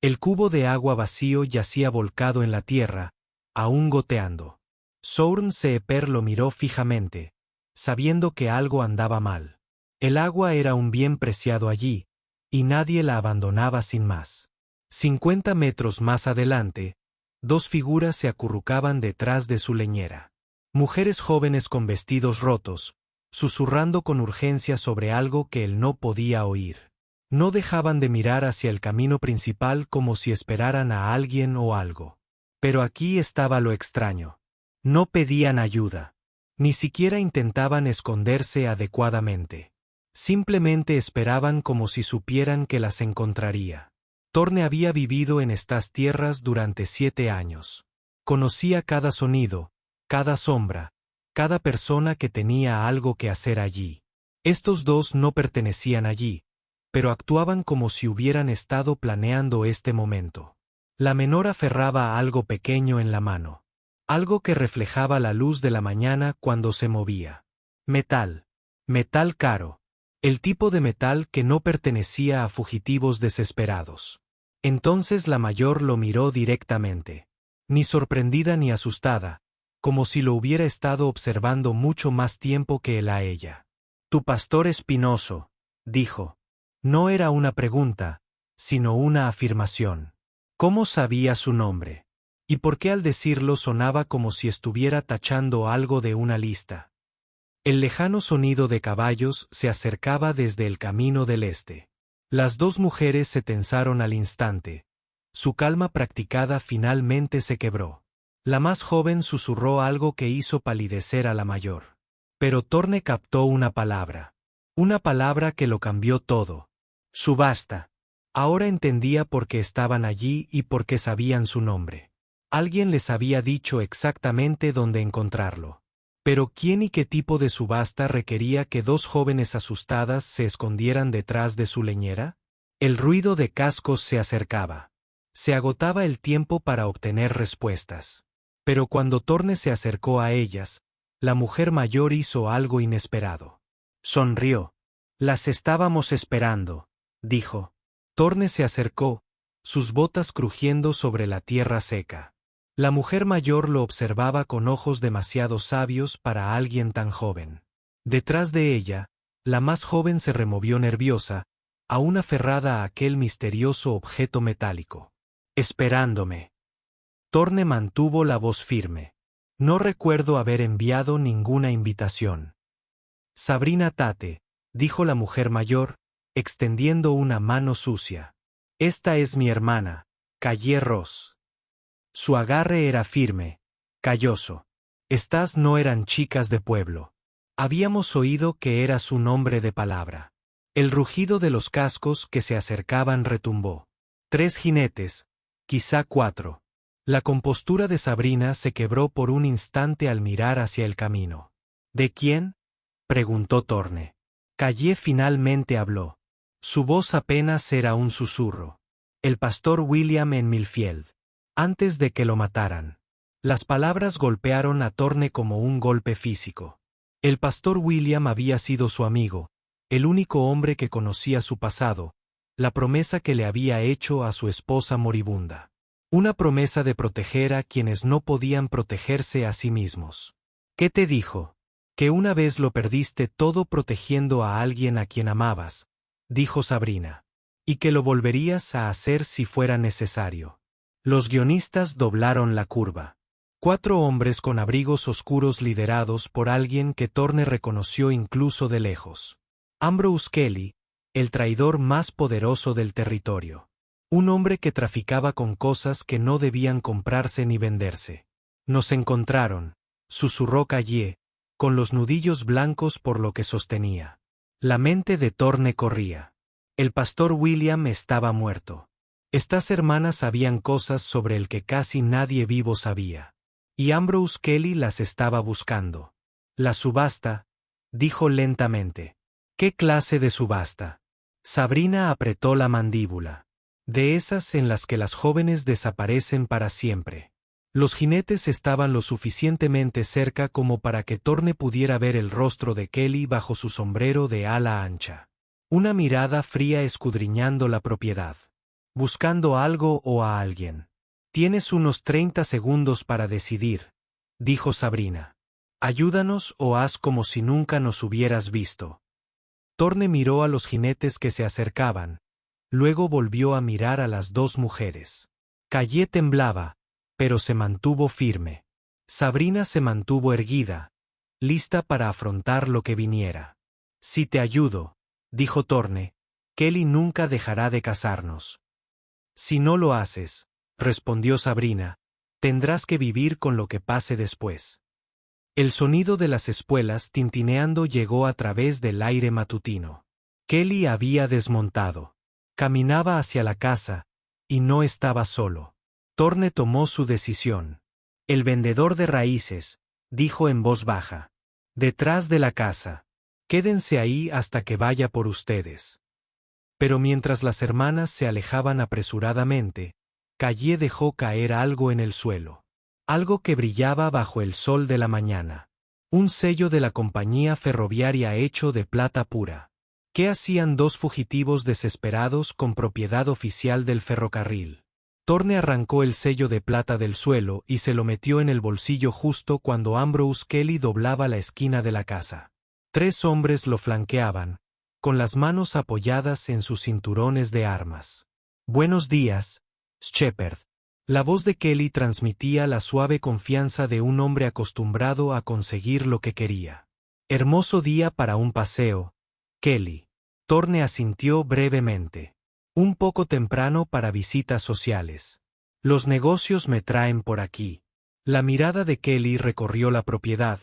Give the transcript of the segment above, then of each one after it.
El cubo de agua vacío yacía volcado en la tierra, aún goteando. Soren Seeper lo miró fijamente, sabiendo que algo andaba mal. El agua era un bien preciado allí, y nadie la abandonaba sin más. 50 metros más adelante, dos figuras se acurrucaban detrás de su leñera. Mujeres jóvenes con vestidos rotos, susurrando con urgencia sobre algo que él no podía oír. No dejaban de mirar hacia el camino principal como si esperaran a alguien o algo. Pero aquí estaba lo extraño. No pedían ayuda. Ni siquiera intentaban esconderse adecuadamente. Simplemente esperaban como si supieran que las encontraría. Torne había vivido en estas tierras durante 7 años. Conocía cada sonido, cada sombra, cada persona que tenía algo que hacer allí. Estos dos no pertenecían allí, pero actuaban como si hubieran estado planeando este momento. La menor aferraba a algo pequeño en la mano. Algo que reflejaba la luz de la mañana cuando se movía. Metal. Metal caro. El tipo de metal que no pertenecía a fugitivos desesperados. Entonces la mayor lo miró directamente. Ni sorprendida ni asustada, como si lo hubiera estado observando mucho más tiempo que él a ella. Tu pastor espinoso, dijo. No era una pregunta, sino una afirmación. ¿Cómo sabía su nombre? ¿Y por qué al decirlo sonaba como si estuviera tachando algo de una lista? El lejano sonido de caballos se acercaba desde el camino del este. Las dos mujeres se tensaron al instante. Su calma practicada finalmente se quebró. La más joven susurró algo que hizo palidecer a la mayor. Pero Torne captó una palabra. Una palabra que lo cambió todo. Subasta. Ahora entendía por qué estaban allí y por qué sabían su nombre. Alguien les había dicho exactamente dónde encontrarlo. Pero ¿quién y qué tipo de subasta requería que dos jóvenes asustadas se escondieran detrás de su leñera? El ruido de cascos se acercaba. Se agotaba el tiempo para obtener respuestas. Pero cuando Torne se acercó a ellas, la mujer mayor hizo algo inesperado. Sonrió. Las estábamos esperando, dijo. Torne se acercó, sus botas crujiendo sobre la tierra seca. La mujer mayor lo observaba con ojos demasiado sabios para alguien tan joven. Detrás de ella, la más joven se removió nerviosa, aún aferrada a aquel misterioso objeto metálico. Esperándome. Torne mantuvo la voz firme. No recuerdo haber enviado ninguna invitación. Sabrina Tate, dijo la mujer mayor, extendiendo una mano sucia. Esta es mi hermana, Calle Ross. Su agarre era firme, calloso. Estas no eran chicas de pueblo. Habíamos oído que eras un hombre de palabra. El rugido de los cascos que se acercaban retumbó. 3 jinetes, quizá 4. La compostura de Sabrina se quebró por un instante al mirar hacia el camino. ¿De quién? Preguntó Torne. Calle finalmente habló. Su voz apenas era un susurro. El pastor William en Millfield. Antes de que lo mataran. Las palabras golpearon a Torne como un golpe físico. El pastor William había sido su amigo, el único hombre que conocía su pasado, la promesa que le había hecho a su esposa moribunda. Una promesa de proteger a quienes no podían protegerse a sí mismos. ¿Qué te dijo? Que una vez lo perdiste todo protegiendo a alguien a quien amabas, dijo Sabrina. Y que lo volverías a hacer si fuera necesario. Los guionistas doblaron la curva. 4 hombres con abrigos oscuros liderados por alguien que Torne reconoció incluso de lejos. Ambrose Kelly, el traidor más poderoso del territorio. Un hombre que traficaba con cosas que no debían comprarse ni venderse. Nos encontraron, susurró Calle, con los nudillos blancos por lo que sostenía. La mente de Torne corría. El pastor William estaba muerto. Estas hermanas sabían cosas sobre el que casi nadie vivo sabía. Y Ambrose Kelly las estaba buscando. La subasta, dijo lentamente. ¿Qué clase de subasta? Sabrina apretó la mandíbula. De esas en las que las jóvenes desaparecen para siempre. Los jinetes estaban lo suficientemente cerca como para que Torne pudiera ver el rostro de Kelly bajo su sombrero de ala ancha. Una mirada fría escudriñando la propiedad. buscando algo o a alguien. Tienes unos 30 segundos para decidir, dijo Sabrina. Ayúdanos o haz como si nunca nos hubieras visto. Torne miró a los jinetes que se acercaban, luego volvió a mirar a las dos mujeres. Calle temblaba, pero se mantuvo firme. Sabrina se mantuvo erguida, lista para afrontar lo que viniera. Si te ayudo, dijo Torne, Kelly nunca dejará de cazarnos. Si no lo haces, respondió Sabrina, tendrás que vivir con lo que pase después. El sonido de las espuelas tintineando llegó a través del aire matutino. Kelly había desmontado. Caminaba hacia la casa, y no estaba solo. Torne tomó su decisión. El vendedor de raíces, dijo en voz baja. Detrás de la casa. Quédense ahí hasta que vaya por ustedes. Pero mientras las hermanas se alejaban apresuradamente, Calle dejó caer algo en el suelo. Algo que brillaba bajo el sol de la mañana. Un sello de la compañía ferroviaria hecho de plata pura. ¿Qué hacían dos fugitivos desesperados con propiedad oficial del ferrocarril? Torne arrancó el sello de plata del suelo y se lo metió en el bolsillo justo cuando Ambrose Kelly doblaba la esquina de la casa. 3 hombres lo flanqueaban, con las manos apoyadas en sus cinturones de armas. Buenos días, Shepard. La voz de Kelly transmitía la suave confianza de un hombre acostumbrado a conseguir lo que quería. Hermoso día para un paseo, Kelly. Torne asintió brevemente. Un poco temprano para visitas sociales. Los negocios me traen por aquí. La mirada de Kelly recorrió la propiedad,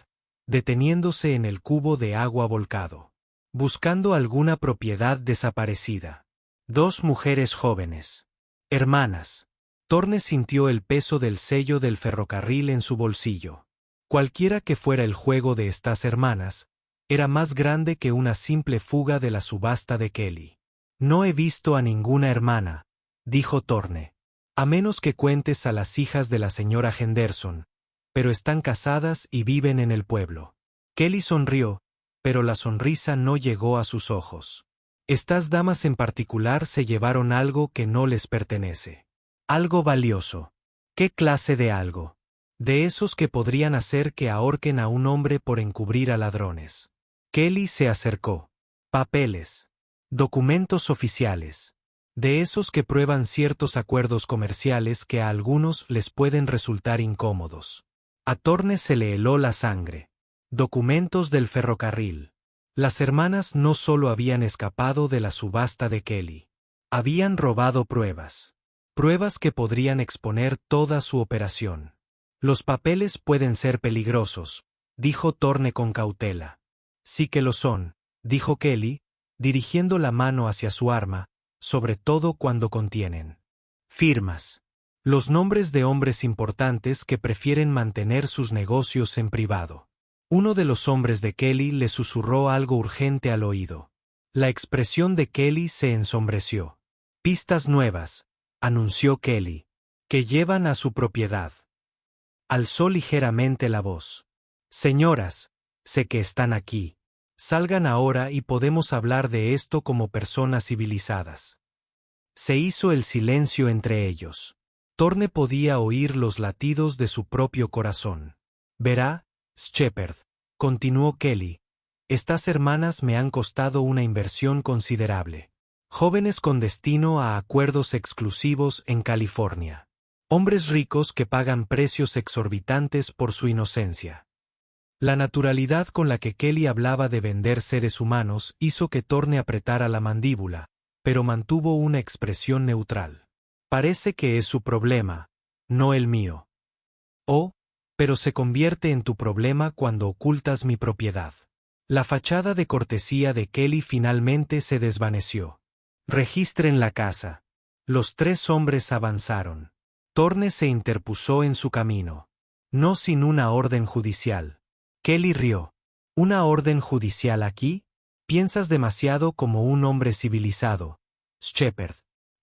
deteniéndose en el cubo de agua volcado. Buscando alguna propiedad desaparecida. 2 mujeres jóvenes. Hermanas. Torne sintió el peso del sello del ferrocarril en su bolsillo. Cualquiera que fuera el juego de estas hermanas, era más grande que una simple fuga de la subasta de Kelly. No he visto a ninguna hermana, dijo Torne. A menos que cuentes a las hijas de la señora Henderson, pero están casadas y viven en el pueblo. Kelly sonrió, pero la sonrisa no llegó a sus ojos. Estas damas en particular se llevaron algo que no les pertenece. Algo valioso. ¿Qué clase de algo? De esos que podrían hacer que ahorquen a un hombre por encubrir a ladrones. Kelly se acercó. Papeles. Documentos oficiales. De esos que prueban ciertos acuerdos comerciales que a algunos les pueden resultar incómodos. A Torne se le heló la sangre. Documentos del ferrocarril. Las hermanas no solo habían escapado de la subasta de Kelly. Habían robado pruebas. Pruebas que podrían exponer toda su operación. Los papeles pueden ser peligrosos, dijo Torne con cautela. Sí que lo son, dijo Kelly, dirigiendo la mano hacia su arma, sobre todo cuando contienen firmas. Los nombres de hombres importantes que prefieren mantener sus negocios en privado. Uno de los hombres de Kelly le susurró algo urgente al oído. La expresión de Kelly se ensombreció. Pistas nuevas, anunció Kelly, que llevan a su propiedad. Alzó ligeramente la voz. Señoras, sé que están aquí. Salgan ahora y podemos hablar de esto como personas civilizadas. Se hizo el silencio entre ellos. Torne podía oír los latidos de su propio corazón. Verá, Shepard, continuó Kelly, estas hermanas me han costado una inversión considerable. Jóvenes con destino a acuerdos exclusivos en California. Hombres ricos que pagan precios exorbitantes por su inocencia. La naturalidad con la que Kelly hablaba de vender seres humanos hizo que Torne apretara la mandíbula, pero mantuvo una expresión neutral. Parece que es su problema, no el mío. Oh, pero se convierte en tu problema cuando ocultas mi propiedad. La fachada de cortesía de Kelly finalmente se desvaneció. Registren la casa. Los 3 hombres avanzaron. Torne se interpuso en su camino. No sin una orden judicial. Kelly rió. ¿Una orden judicial aquí? Piensas demasiado como un hombre civilizado, Shepard.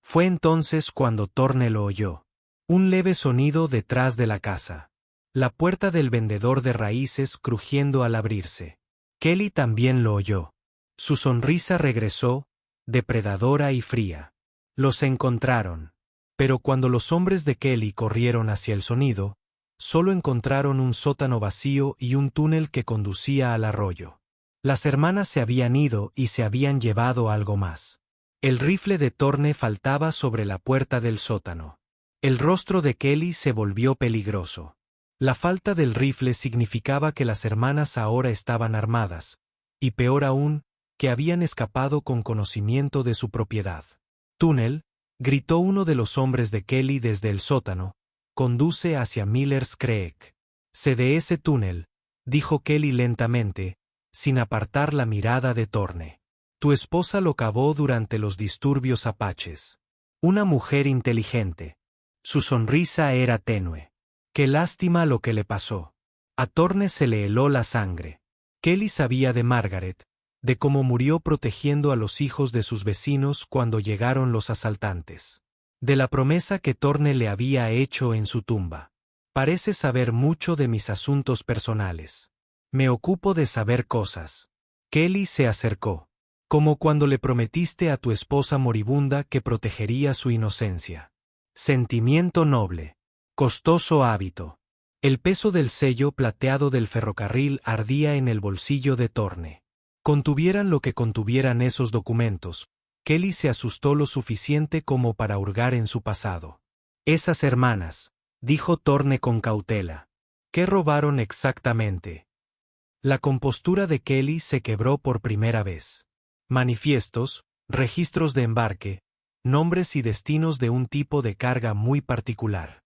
Fue entonces cuando Torne lo oyó. Un leve sonido detrás de la casa. La puerta del vendedor de raíces crujiendo al abrirse. Kelly también lo oyó. Su sonrisa regresó, depredadora y fría. Los encontraron. Pero cuando los hombres de Kelly corrieron hacia el sonido, solo encontraron un sótano vacío y un túnel que conducía al arroyo. Las hermanas se habían ido y se habían llevado algo más. El rifle de Thorne faltaba sobre la puerta del sótano. El rostro de Kelly se volvió peligroso. La falta del rifle significaba que las hermanas ahora estaban armadas, y peor aún, que habían escapado con conocimiento de su propiedad. Túnel, gritó uno de los hombres de Kelly desde el sótano, conduce hacia Miller's Creek. Sé de ese túnel, dijo Kelly lentamente, sin apartar la mirada de Thorne. Tu esposa lo cavó durante los disturbios apaches. Una mujer inteligente. Su sonrisa era tenue. Qué lástima lo que le pasó. A Thorne se le heló la sangre. Kelly sabía de Margaret, de cómo murió protegiendo a los hijos de sus vecinos cuando llegaron los asaltantes. De la promesa que Thorne le había hecho en su tumba. Parece saber mucho de mis asuntos personales. Me ocupo de saber cosas. Kelly se acercó. Como cuando le prometiste a tu esposa moribunda que protegería su inocencia. Sentimiento noble. Costoso hábito. El peso del sello plateado del ferrocarril ardía en el bolsillo de Thorne. Contuvieran lo que contuvieran esos documentos, Kelly se asustó lo suficiente como para hurgar en su pasado. Esas hermanas, dijo Thorne con cautela. ¿Qué robaron exactamente? La compostura de Kelly se quebró por primera vez. Manifiestos, registros de embarque, nombres y destinos de un tipo de carga muy particular.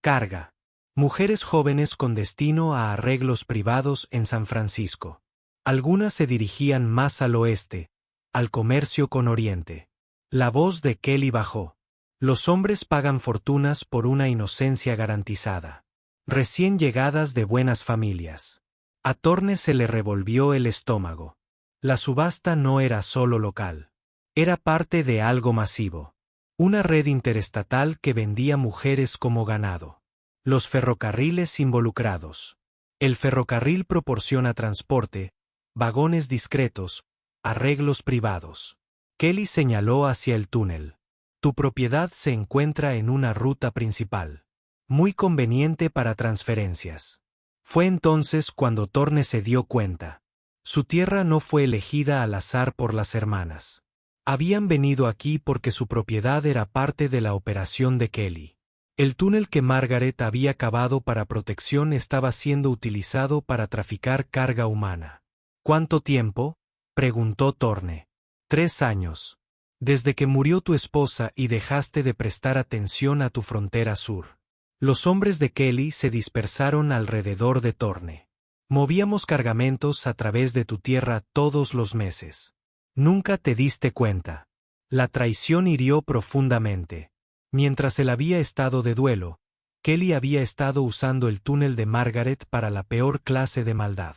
Carga. Mujeres jóvenes con destino a arreglos privados en San Francisco. Algunas se dirigían más al oeste, al comercio con Oriente. La voz de Kelly bajó. Los hombres pagan fortunas por una inocencia garantizada. Recién llegadas de buenas familias. A Thorne se le revolvió el estómago. La subasta no era solo local. Era parte de algo masivo. Una red interestatal que vendía mujeres como ganado. Los ferrocarriles involucrados. El ferrocarril proporciona transporte, vagones discretos, arreglos privados. Kelly señaló hacia el túnel. Tu propiedad se encuentra en una ruta principal. Muy conveniente para transferencias. Fue entonces cuando Thorne se dio cuenta. Su tierra no fue elegida al azar por las hermanas. Habían venido aquí porque su propiedad era parte de la operación de Kelly. El túnel que Margaret había cavado para protección estaba siendo utilizado para traficar carga humana. ¿Cuánto tiempo? Preguntó Thorne. 3 años. Desde que murió tu esposa y dejaste de prestar atención a tu frontera sur. Los hombres de Kelly se dispersaron alrededor de Thorne. Movíamos cargamentos a través de tu tierra todos los meses. Nunca te diste cuenta. La traición hirió profundamente. Mientras él había estado de duelo, Kelly había estado usando el túnel de Margaret para la peor clase de maldad.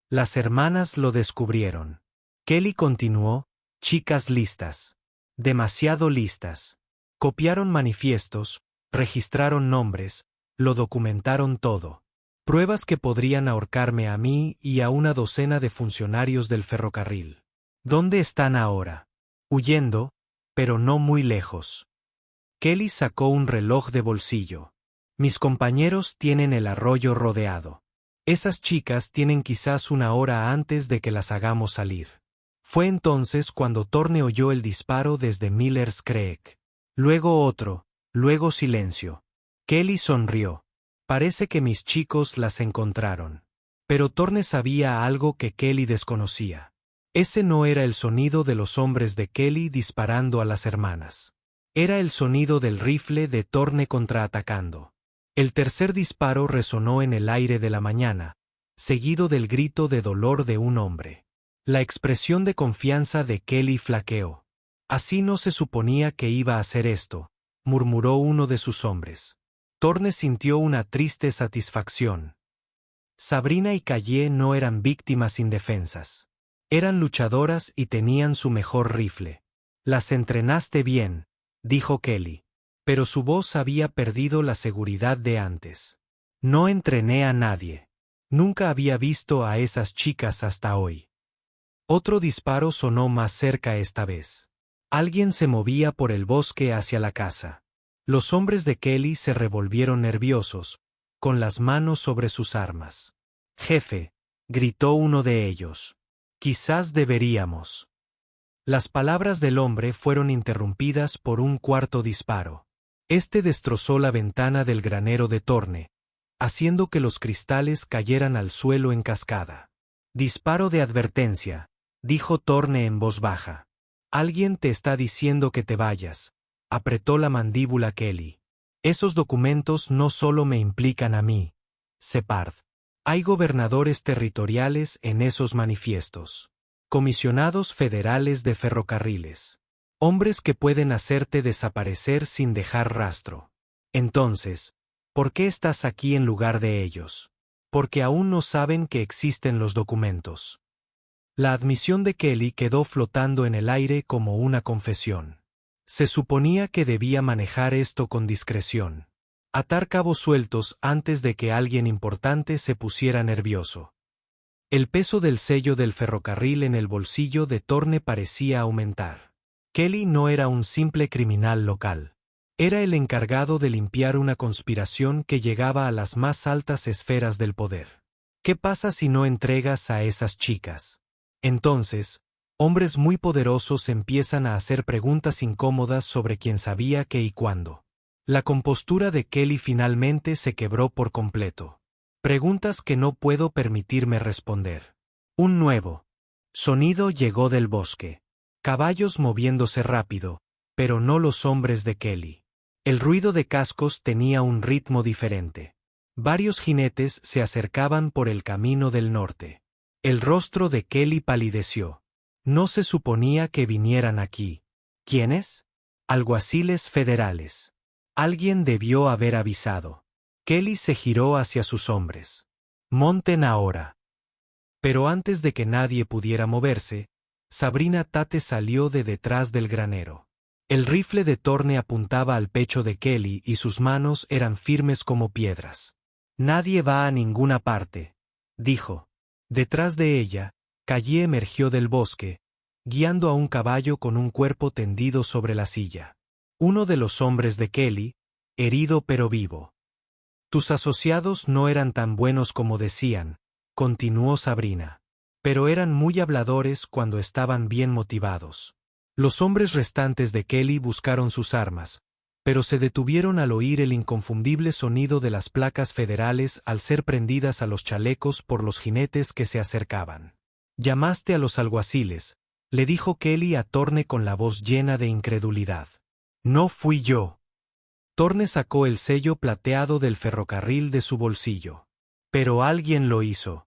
Las hermanas lo descubrieron. Kelly continuó, chicas listas. Demasiado listas. Copiaron manifiestos, registraron nombres, lo documentaron todo. Pruebas que podrían ahorcarme a mí y a una docena de funcionarios del ferrocarril. ¿Dónde están ahora? Huyendo, pero no muy lejos. Kelly sacó un reloj de bolsillo. Mis compañeros tienen el arroyo rodeado. Esas chicas tienen quizás 1 hora antes de que las hagamos salir. Fue entonces cuando Thorne oyó el disparo desde Miller's Creek. Luego otro, luego silencio. Kelly sonrió. Parece que mis chicos las encontraron. Pero Thorne sabía algo que Kelly desconocía. Ese no era el sonido de los hombres de Kelly disparando a las hermanas. Era el sonido del rifle de Thorne contraatacando. El tercer disparo resonó en el aire de la mañana, seguido del grito de dolor de un hombre. La expresión de confianza de Kelly flaqueó. Así no se suponía que iba a hacer esto, murmuró uno de sus hombres. Thorne sintió una triste satisfacción. Sabrina y Calle no eran víctimas indefensas. Eran luchadoras y tenían su mejor rifle. Las entrenaste bien, dijo Kelly. Pero su voz había perdido la seguridad de antes. No entrené a nadie. Nunca había visto a esas chicas hasta hoy. Otro disparo sonó más cerca esta vez. Alguien se movía por el bosque hacia la casa. Los hombres de Kelly se revolvieron nerviosos, con las manos sobre sus armas. «Jefe», gritó uno de ellos. «Quizás deberíamos». Las palabras del hombre fueron interrumpidas por un cuarto disparo. Este destrozó la ventana del granero de Thorne, haciendo que los cristales cayeran al suelo en cascada. «Disparo de advertencia», dijo Thorne en voz baja. «Alguien te está diciendo que te vayas», apretó la mandíbula Kelly. «Esos documentos no solo me implican a mí, Shepard. Hay gobernadores territoriales en esos manifiestos. Comisionados federales de ferrocarriles. Hombres que pueden hacerte desaparecer sin dejar rastro. Entonces, ¿por qué estás aquí en lugar de ellos? Porque aún no saben que existen los documentos». La admisión de Kelly quedó flotando en el aire como una confesión. Se suponía que debía manejar esto con discreción. Atar cabos sueltos antes de que alguien importante se pusiera nervioso. El peso del sello del ferrocarril en el bolsillo de Thorne parecía aumentar. Kelly no era un simple criminal local. Era el encargado de limpiar una conspiración que llegaba a las más altas esferas del poder. ¿Qué pasa si no entregas a esas chicas? Entonces, hombres muy poderosos empiezan a hacer preguntas incómodas sobre quién sabía qué y cuándo. La compostura de Kelly finalmente se quebró por completo. Preguntas que no puedo permitirme responder. Un nuevo sonido llegó del bosque. Caballos moviéndose rápido, pero no los hombres de Kelly. El ruido de cascos tenía un ritmo diferente. Varios jinetes se acercaban por el camino del norte. El rostro de Kelly palideció. No se suponía que vinieran aquí. ¿Quiénes? Alguaciles federales. Alguien debió haber avisado. Kelly se giró hacia sus hombres. «Monten ahora». Pero antes de que nadie pudiera moverse, Sabrina Tate salió de detrás del granero. El rifle de Thorne apuntaba al pecho de Kelly y sus manos eran firmes como piedras. «Nadie va a ninguna parte», dijo. Detrás de ella, Calle emergió del bosque, guiando a un caballo con un cuerpo tendido sobre la silla. Uno de los hombres de Kelly, herido pero vivo. «Tus asociados no eran tan buenos como decían», continuó Sabrina. «Pero eran muy habladores cuando estaban bien motivados». Los hombres restantes de Kelly buscaron sus armas, pero se detuvieron al oír el inconfundible sonido de las placas federales al ser prendidas a los chalecos por los jinetes que se acercaban. «Llamaste a los alguaciles», le dijo Kelly a Thorne con la voz llena de incredulidad. «No fui yo». Thorne sacó el sello plateado del ferrocarril de su bolsillo. «Pero alguien lo hizo».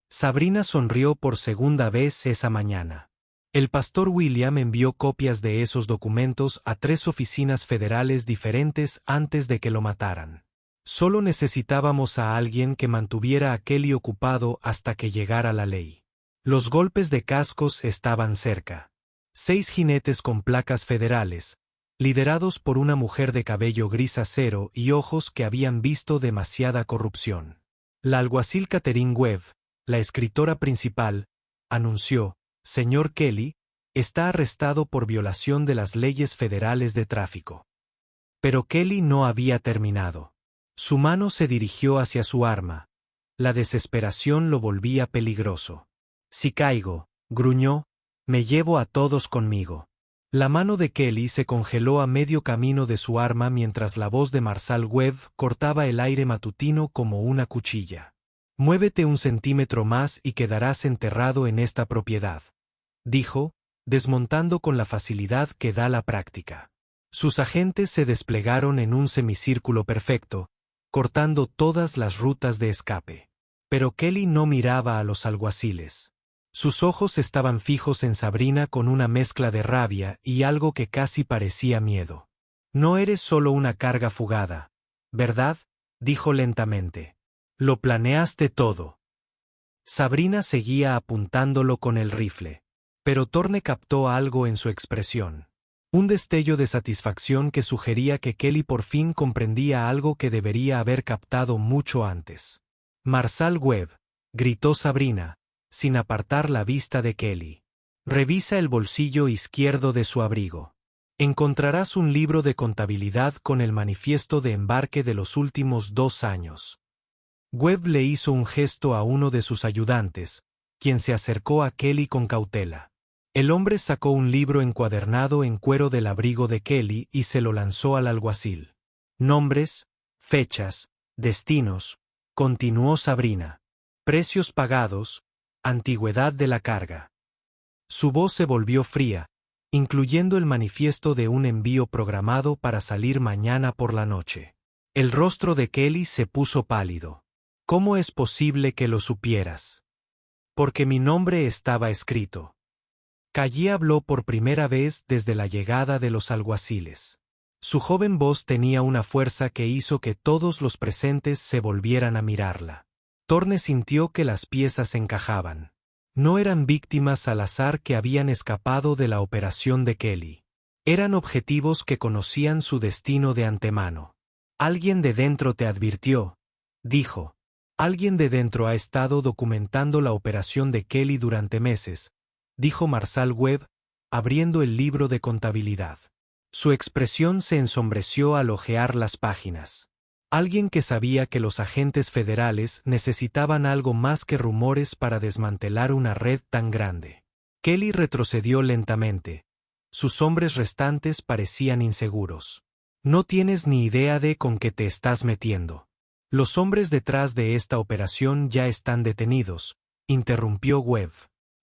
Sabrina sonrió por segunda vez esa mañana. El pastor William envió copias de esos documentos a 3 oficinas federales diferentes antes de que lo mataran. Solo necesitábamos a alguien que mantuviera a Kelly ocupado hasta que llegara la ley. Los golpes de cascos estaban cerca. 6 jinetes con placas federales, liderados por una mujer de cabello gris acero y ojos que habían visto demasiada corrupción. La alguacil Catherine Webb, la escritora principal, anunció: «Señor Kelly, está arrestado por violación de las leyes federales de tráfico». Pero Kelly no había terminado. Su mano se dirigió hacia su arma. La desesperación lo volvía peligroso. «Si caigo», gruñó, «me llevo a todos conmigo». La mano de Kelly se congeló a medio camino de su arma mientras la voz de Marshal Webb cortaba el aire matutino como una cuchilla. «Muévete 1 centímetro más y quedarás enterrado en esta propiedad», dijo, desmontando con la facilidad que da la práctica. Sus agentes se desplegaron en un semicírculo perfecto, cortando todas las rutas de escape. Pero Kelly no miraba a los alguaciles. Sus ojos estaban fijos en Sabrina con una mezcla de rabia y algo que casi parecía miedo. «No eres solo una carga fugada, ¿verdad?», dijo lentamente. «Lo planeaste todo». Sabrina seguía apuntándolo con el rifle. Pero Thorne captó algo en su expresión. Un destello de satisfacción que sugería que Kelly por fin comprendía algo que debería haber captado mucho antes. «Marshal Webb», gritó Sabrina, sin apartar la vista de Kelly. Revisa el bolsillo izquierdo de su abrigo. Encontrarás un libro de contabilidad con el manifiesto de embarque de los últimos 2 años. Webb le hizo un gesto a uno de sus ayudantes, quien se acercó a Kelly con cautela. El hombre sacó un libro encuadernado en cuero del abrigo de Kelly y se lo lanzó al alguacil. Nombres, fechas, destinos, continuó Sabrina. Precios pagados, antigüedad de la carga. Su voz se volvió fría, incluyendo el manifiesto de un envío programado para salir mañana por la noche. El rostro de Kelly se puso pálido. ¿Cómo es posible que lo supieras? Porque mi nombre estaba escrito. Calle habló por primera vez desde la llegada de los alguaciles. Su joven voz tenía una fuerza que hizo que todos los presentes se volvieran a mirarla. Thorne sintió que las piezas encajaban. No eran víctimas al azar que habían escapado de la operación de Kelly. Eran objetivos que conocían su destino de antemano. Alguien de dentro te advirtió, dijo. Alguien de dentro ha estado documentando la operación de Kelly durante meses, dijo Marshall Webb, abriendo el libro de contabilidad. Su expresión se ensombreció al hojear las páginas. Alguien que sabía que los agentes federales necesitaban algo más que rumores para desmantelar una red tan grande. Kelly retrocedió lentamente. Sus hombres restantes parecían inseguros. No tienes ni idea de con qué te estás metiendo. Los hombres detrás de esta operación ya están detenidos, interrumpió Webb.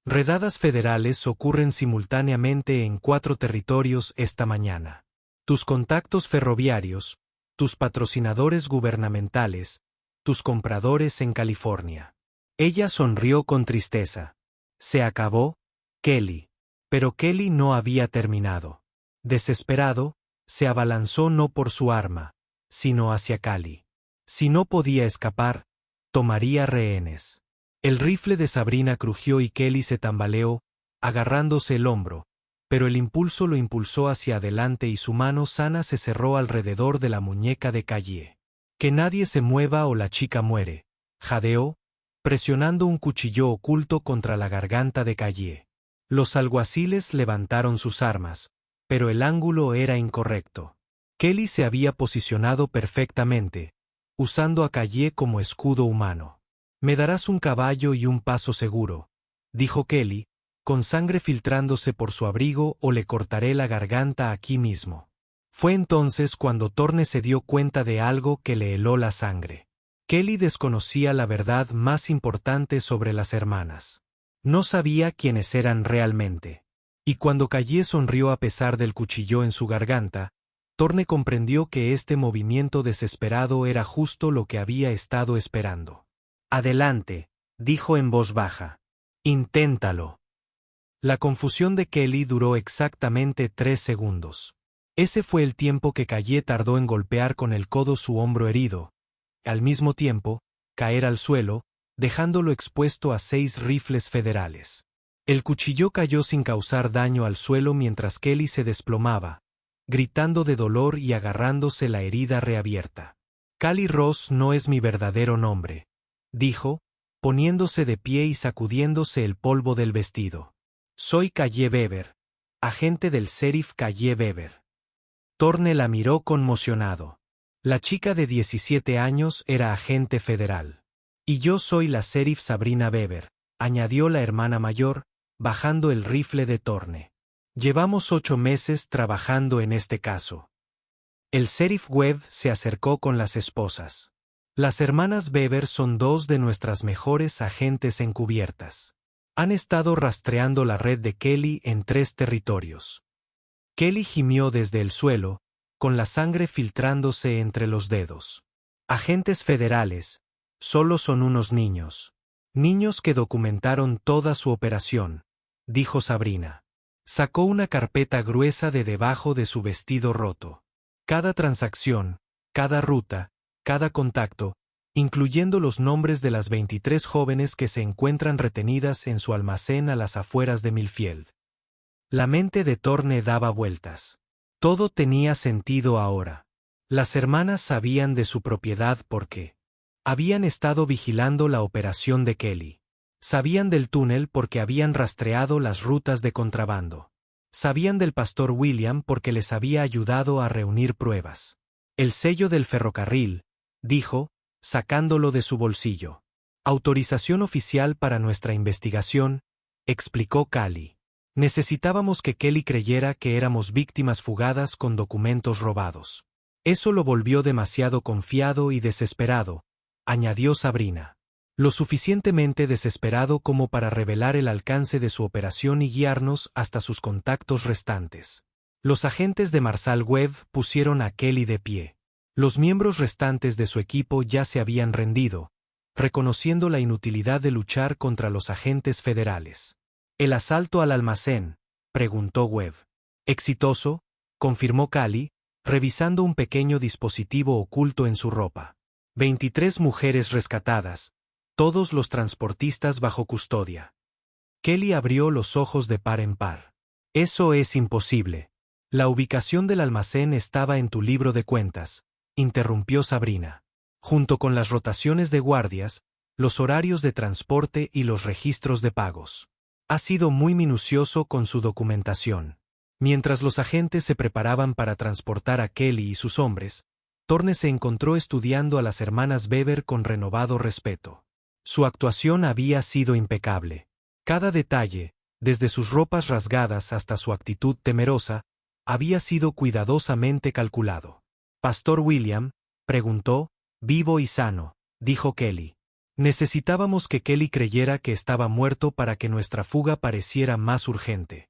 Redadas federales ocurren simultáneamente en 4 territorios esta mañana. Tus contactos ferroviarios, tus patrocinadores gubernamentales, tus compradores en California. Ella sonrió con tristeza. Se acabó, Kelly. Pero Kelly no había terminado. Desesperado, se abalanzó no por su arma, sino hacia Cali. Si no podía escapar, tomaría rehenes. El rifle de Sabrina crujió y Kelly se tambaleó, agarrándose el hombro, pero el impulso lo impulsó hacia adelante y su mano sana se cerró alrededor de la muñeca de Calle. Que nadie se mueva o la chica muere, jadeó, presionando un cuchillo oculto contra la garganta de Calle. Los alguaciles levantaron sus armas, pero el ángulo era incorrecto. Kelly se había posicionado perfectamente, usando a Calle como escudo humano. Me darás un caballo y un paso seguro, dijo Kelly, con sangre filtrándose por su abrigo o le cortaré la garganta aquí mismo. Fue entonces cuando Thorne se dio cuenta de algo que le heló la sangre. Kelly desconocía la verdad más importante sobre las hermanas. No sabía quiénes eran realmente. Y cuando Calle sonrió a pesar del cuchillo en su garganta, Thorne comprendió que este movimiento desesperado era justo lo que había estado esperando. Adelante, dijo en voz baja. Inténtalo. La confusión de Kelly duró exactamente 3 segundos. Ese fue el tiempo que Calle tardó en golpear con el codo su hombro herido. Al mismo tiempo, caer al suelo, dejándolo expuesto a 6 rifles federales. El cuchillo cayó sin causar daño al suelo mientras Kelly se desplomaba, gritando de dolor y agarrándose la herida reabierta. Cali Ross no es mi verdadero nombre, dijo, poniéndose de pie y sacudiéndose el polvo del vestido. Soy Calle Weber, agente del sheriff Calle Weber. Thorne la miró conmocionado. La chica de 17 años era agente federal. Y yo soy la sheriff Sabrina Weber, añadió la hermana mayor, bajando el rifle de Thorne. Llevamos 8 meses trabajando en este caso. El sheriff Webb se acercó con las esposas. Las hermanas Weber son 2 de nuestras mejores agentes encubiertas. Han estado rastreando la red de Kelly en 3 territorios. Kelly gimió desde el suelo, con la sangre filtrándose entre los dedos. Agentes federales, solo son unos niños. Niños que documentaron toda su operación, dijo Sabrina. Sacó una carpeta gruesa de debajo de su vestido roto. Cada transacción, cada ruta, cada contacto, incluyendo los nombres de las 23 jóvenes que se encuentran retenidas en su almacén a las afueras de Millfield. La mente de Thorne daba vueltas. Todo tenía sentido ahora. Las hermanas sabían de su propiedad porque habían estado vigilando la operación de Kelly. Sabían del túnel porque habían rastreado las rutas de contrabando. Sabían del pastor William porque les había ayudado a reunir pruebas. El sello del ferrocarril, dijo, sacándolo de su bolsillo. Autorización oficial para nuestra investigación, explicó Callie. Necesitábamos que Kelly creyera que éramos víctimas fugadas con documentos robados. Eso lo volvió demasiado confiado y desesperado, añadió Sabrina. Lo suficientemente desesperado como para revelar el alcance de su operación y guiarnos hasta sus contactos restantes. Los agentes de Marshall Webb pusieron a Kelly de pie. Los miembros restantes de su equipo ya se habían rendido, reconociendo la inutilidad de luchar contra los agentes federales. ¿El asalto al almacén?, preguntó Webb. Exitoso, confirmó Callie, revisando un pequeño dispositivo oculto en su ropa. 23 mujeres rescatadas, todos los transportistas bajo custodia. Kelly abrió los ojos de par en par. Eso es imposible. La ubicación del almacén estaba en tu libro de cuentas, interrumpió Sabrina. Junto con las rotaciones de guardias, los horarios de transporte y los registros de pagos. Ha sido muy minucioso con su documentación. Mientras los agentes se preparaban para transportar a Kelly y sus hombres, Thorne se encontró estudiando a las hermanas Weber con renovado respeto. Su actuación había sido impecable. Cada detalle, desde sus ropas rasgadas hasta su actitud temerosa, había sido cuidadosamente calculado. «¿Pastor William?», preguntó. «Vivo y sano», dijo Kelly. Necesitábamos que Kelly creyera que estaba muerto para que nuestra fuga pareciera más urgente.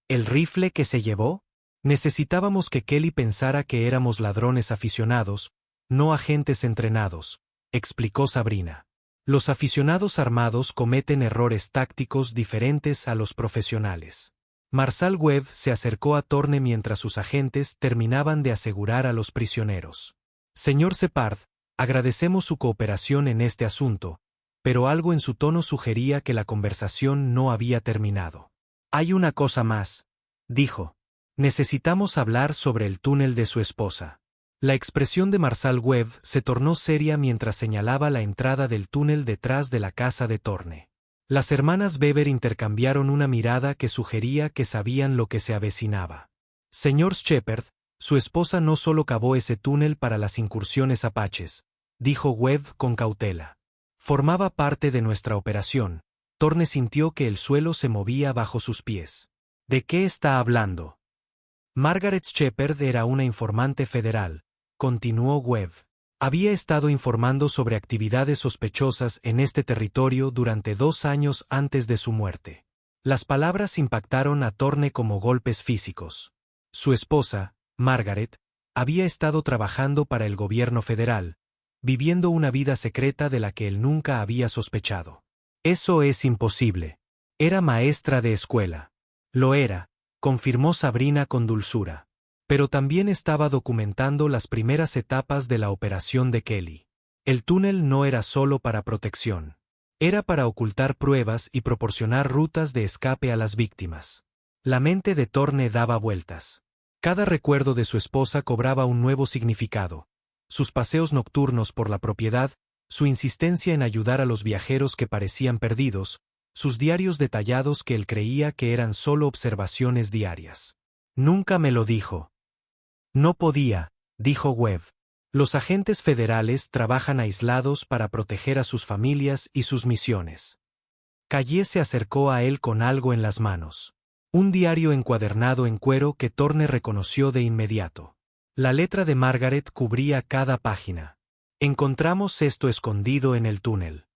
¿El rifle que se llevó? Necesitábamos que Kelly pensara que éramos ladrones aficionados, no agentes entrenados, explicó Sabrina. Los aficionados armados cometen errores tácticos diferentes a los profesionales. Marshall Webb se acercó a Thorne mientras sus agentes terminaban de asegurar a los prisioneros. Señor Shepard, agradecemos su cooperación en este asunto, pero algo en su tono sugería que la conversación no había terminado. Hay una cosa más, dijo. Necesitamos hablar sobre el túnel de su esposa. La expresión de Marshall Webb se tornó seria mientras señalaba la entrada del túnel detrás de la casa de Thorne. Las hermanas Weber intercambiaron una mirada que sugería que sabían lo que se avecinaba. Señor Shepard, su esposa no solo cavó ese túnel para las incursiones apaches, dijo Webb con cautela. Formaba parte de nuestra operación. Thorne sintió que el suelo se movía bajo sus pies. ¿De qué está hablando? Margaret Shepard era una informante federal, continuó Webb. Había estado informando sobre actividades sospechosas en este territorio durante 2 años antes de su muerte. Las palabras impactaron a Thorne como golpes físicos. Su esposa, Margaret, había estado trabajando para el gobierno federal, viviendo una vida secreta de la que él nunca había sospechado. Eso es imposible. Era maestra de escuela. Lo era, confirmó Sabrina con dulzura. Pero también estaba documentando las primeras etapas de la operación de Kelly. El túnel no era solo para protección. Era para ocultar pruebas y proporcionar rutas de escape a las víctimas. La mente de Thorne daba vueltas. Cada recuerdo de su esposa cobraba un nuevo significado. Sus paseos nocturnos por la propiedad, su insistencia en ayudar a los viajeros que parecían perdidos, sus diarios detallados que él creía que eran solo observaciones diarias. Nunca me lo dijo. No podía, dijo Webb. Los agentes federales trabajan aislados para proteger a sus familias y sus misiones. Callie se acercó a él con algo en las manos. Un diario encuadernado en cuero que Thorne reconoció de inmediato. La letra de Margaret cubría cada página. Encontramos esto escondido en el túnel.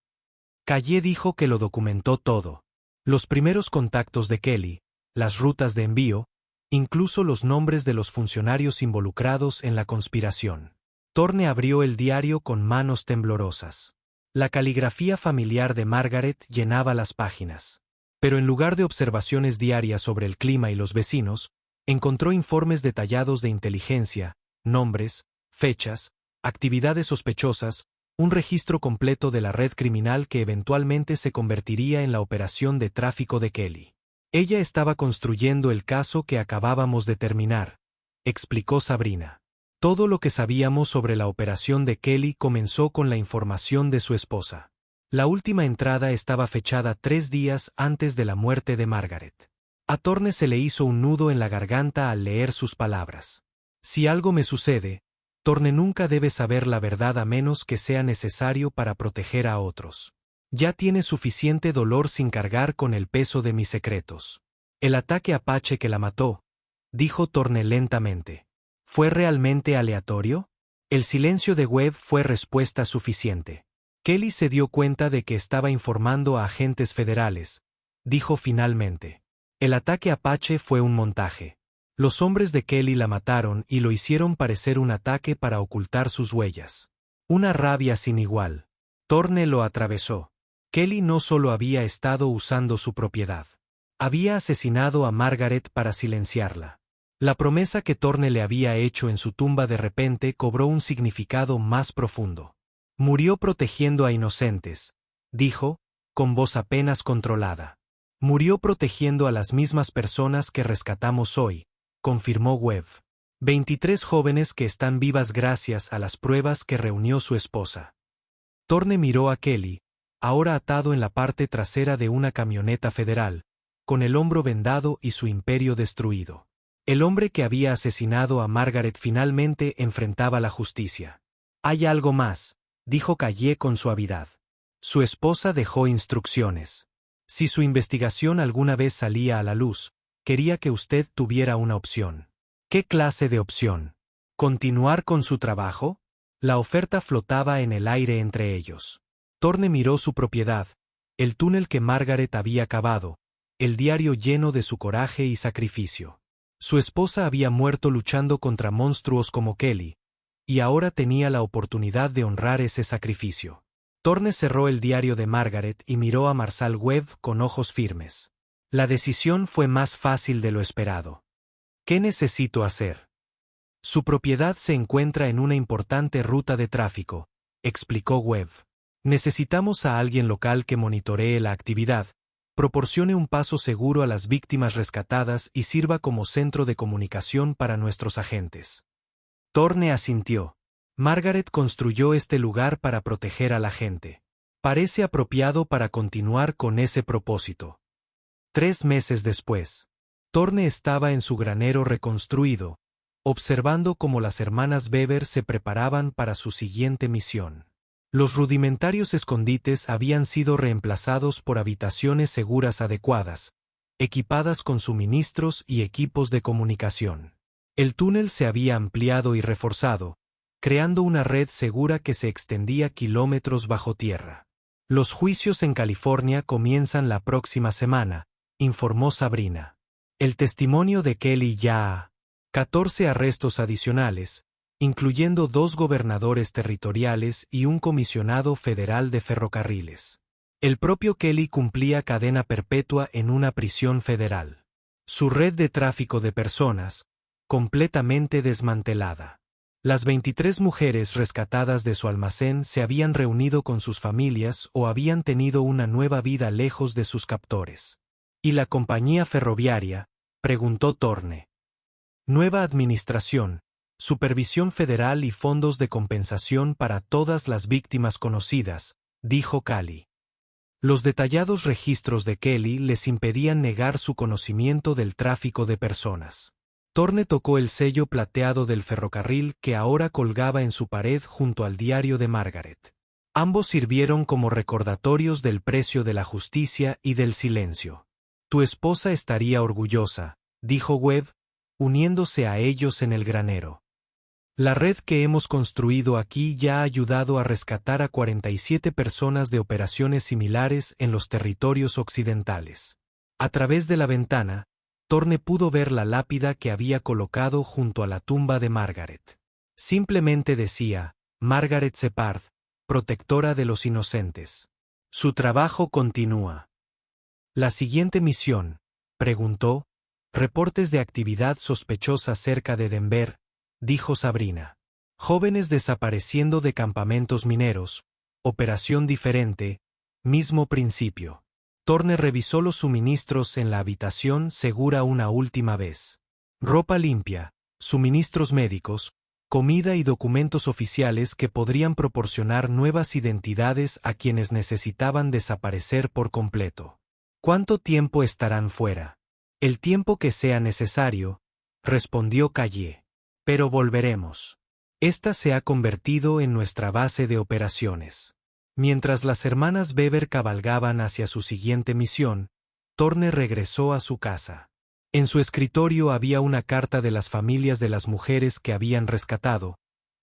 Callie dijo que lo documentó todo. Los primeros contactos de Kelly, las rutas de envío, incluso los nombres de los funcionarios involucrados en la conspiración. Thorne abrió el diario con manos temblorosas. La caligrafía familiar de Margaret llenaba las páginas. Pero en lugar de observaciones diarias sobre el clima y los vecinos, encontró informes detallados de inteligencia, nombres, fechas, actividades sospechosas, un registro completo de la red criminal que eventualmente se convertiría en la operación de tráfico de Kelly. Ella estaba construyendo el caso que acabábamos de terminar, explicó Sabrina. Todo lo que sabíamos sobre la operación de Kelly comenzó con la información de su esposa. La última entrada estaba fechada 3 días antes de la muerte de Margaret. A Thorne se le hizo un nudo en la garganta al leer sus palabras. Si algo me sucede, Thorne nunca debe saber la verdad a menos que sea necesario para proteger a otros. Ya tiene suficiente dolor sin cargar con el peso de mis secretos. El ataque apache que la mató, dijo Thorne lentamente. ¿Fue realmente aleatorio? El silencio de Webb fue respuesta suficiente. Kelly se dio cuenta de que estaba informando a agentes federales, dijo finalmente. El ataque apache fue un montaje. Los hombres de Kelly la mataron y lo hicieron parecer un ataque para ocultar sus huellas. Una rabia sin igual. Thorne lo atravesó. Kelly no solo había estado usando su propiedad. Había asesinado a Margaret para silenciarla. La promesa que Thorne le había hecho en su tumba de repente cobró un significado más profundo. Murió protegiendo a inocentes, dijo, con voz apenas controlada. Murió protegiendo a las mismas personas que rescatamos hoy, confirmó Webb. 23 jóvenes que están vivas gracias a las pruebas que reunió su esposa. Thorne miró a Kelly, ahora atado en la parte trasera de una camioneta federal, con el hombro vendado y su imperio destruido. El hombre que había asesinado a Margaret finalmente enfrentaba la justicia. Hay algo más, dijo Calle con suavidad. Su esposa dejó instrucciones. Si su investigación alguna vez salía a la luz, quería que usted tuviera una opción. ¿Qué clase de opción? ¿Continuar con su trabajo? La oferta flotaba en el aire entre ellos. Thorne miró su propiedad, el túnel que Margaret había cavado, el diario lleno de su coraje y sacrificio. Su esposa había muerto luchando contra monstruos como Kelly, y ahora tenía la oportunidad de honrar ese sacrificio. Thorne cerró el diario de Margaret y miró a Marshall Webb con ojos firmes. La decisión fue más fácil de lo esperado. ¿Qué necesito hacer? Su propiedad se encuentra en una importante ruta de tráfico, explicó Webb. Necesitamos a alguien local que monitoree la actividad, proporcione un paso seguro a las víctimas rescatadas y sirva como centro de comunicación para nuestros agentes. Thorne asintió. Margaret construyó este lugar para proteger a la gente. Parece apropiado para continuar con ese propósito. 3 meses después, Thorne estaba en su granero reconstruido, observando cómo las hermanas Bever se preparaban para su siguiente misión. Los rudimentarios escondites habían sido reemplazados por habitaciones seguras adecuadas, equipadas con suministros y equipos de comunicación. El túnel se había ampliado y reforzado, creando una red segura que se extendía kilómetros bajo tierra. Los juicios en California comienzan la próxima semana, informó Sabrina. El testimonio de Kelly ya 14 arrestos adicionales, incluyendo 2 gobernadores territoriales y un comisionado federal de ferrocarriles. El propio Kelly cumplía cadena perpetua en una prisión federal. Su red de tráfico de personas, completamente desmantelada. Las 23 mujeres rescatadas de su almacén se habían reunido con sus familias o habían tenido una nueva vida lejos de sus captores. ¿Y la compañía ferroviaria?, preguntó Thorne. Nueva administración, supervisión federal y fondos de compensación para todas las víctimas conocidas, dijo Kelly. Los detallados registros de Kelly les impedían negar su conocimiento del tráfico de personas. Thorne tocó el sello plateado del ferrocarril que ahora colgaba en su pared junto al diario de Margaret. Ambos sirvieron como recordatorios del precio de la justicia y del silencio. Tu esposa estaría orgullosa, dijo Webb, uniéndose a ellos en el granero. La red que hemos construido aquí ya ha ayudado a rescatar a 47 personas de operaciones similares en los territorios occidentales. A través de la ventana, Thorne pudo ver la lápida que había colocado junto a la tumba de Margaret. Simplemente decía, Margaret Separd, protectora de los inocentes. Su trabajo continúa. ¿La siguiente misión?, preguntó. Reportes de actividad sospechosa cerca de Denver, dijo Sabrina. Jóvenes desapareciendo de campamentos mineros, operación diferente, mismo principio. Thorne revisó los suministros en la habitación segura una última vez. Ropa limpia, suministros médicos, comida y documentos oficiales que podrían proporcionar nuevas identidades a quienes necesitaban desaparecer por completo. ¿Cuánto tiempo estarán fuera? El tiempo que sea necesario, respondió Calle. Pero volveremos. Esta se ha convertido en nuestra base de operaciones. Mientras las hermanas Weber cabalgaban hacia su siguiente misión, Thorne regresó a su casa. En su escritorio había una carta de las familias de las mujeres que habían rescatado,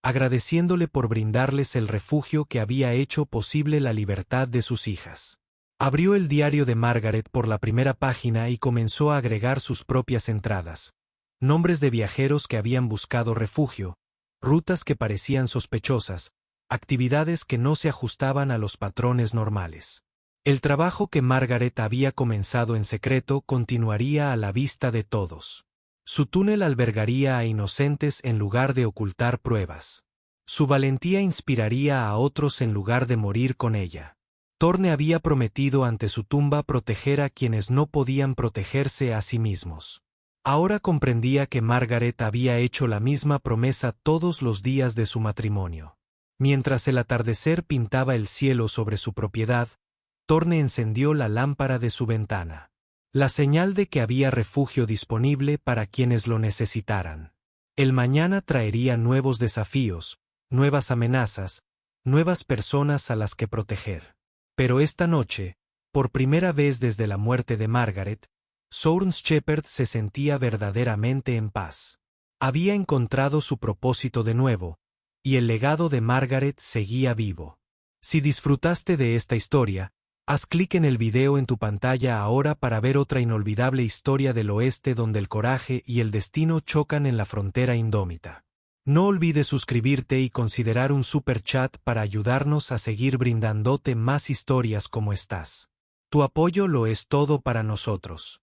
agradeciéndole por brindarles el refugio que había hecho posible la libertad de sus hijas. Abrió el diario de Margaret por la primera página y comenzó a agregar sus propias entradas, nombres de viajeros que habían buscado refugio, rutas que parecían sospechosas, actividades que no se ajustaban a los patrones normales. El trabajo que Margaret había comenzado en secreto continuaría a la vista de todos. Su túnel albergaría a inocentes en lugar de ocultar pruebas. Su valentía inspiraría a otros en lugar de morir con ella. Thorne había prometido ante su tumba proteger a quienes no podían protegerse a sí mismos. Ahora comprendía que Margaret había hecho la misma promesa todos los días de su matrimonio. Mientras el atardecer pintaba el cielo sobre su propiedad, Thorne encendió la lámpara de su ventana. La señal de que había refugio disponible para quienes lo necesitaran. El mañana traería nuevos desafíos, nuevas amenazas, nuevas personas a las que proteger. Pero esta noche, por primera vez desde la muerte de Margaret, Source Shepherd se sentía verdaderamente en paz. Había encontrado su propósito de nuevo, y el legado de Margaret seguía vivo. Si disfrutaste de esta historia, haz clic en el video en tu pantalla ahora para ver otra inolvidable historia del oeste donde el coraje y el destino chocan en la frontera indómita. No olvides suscribirte y considerar un super chat para ayudarnos a seguir brindándote más historias como estas. Tu apoyo lo es todo para nosotros.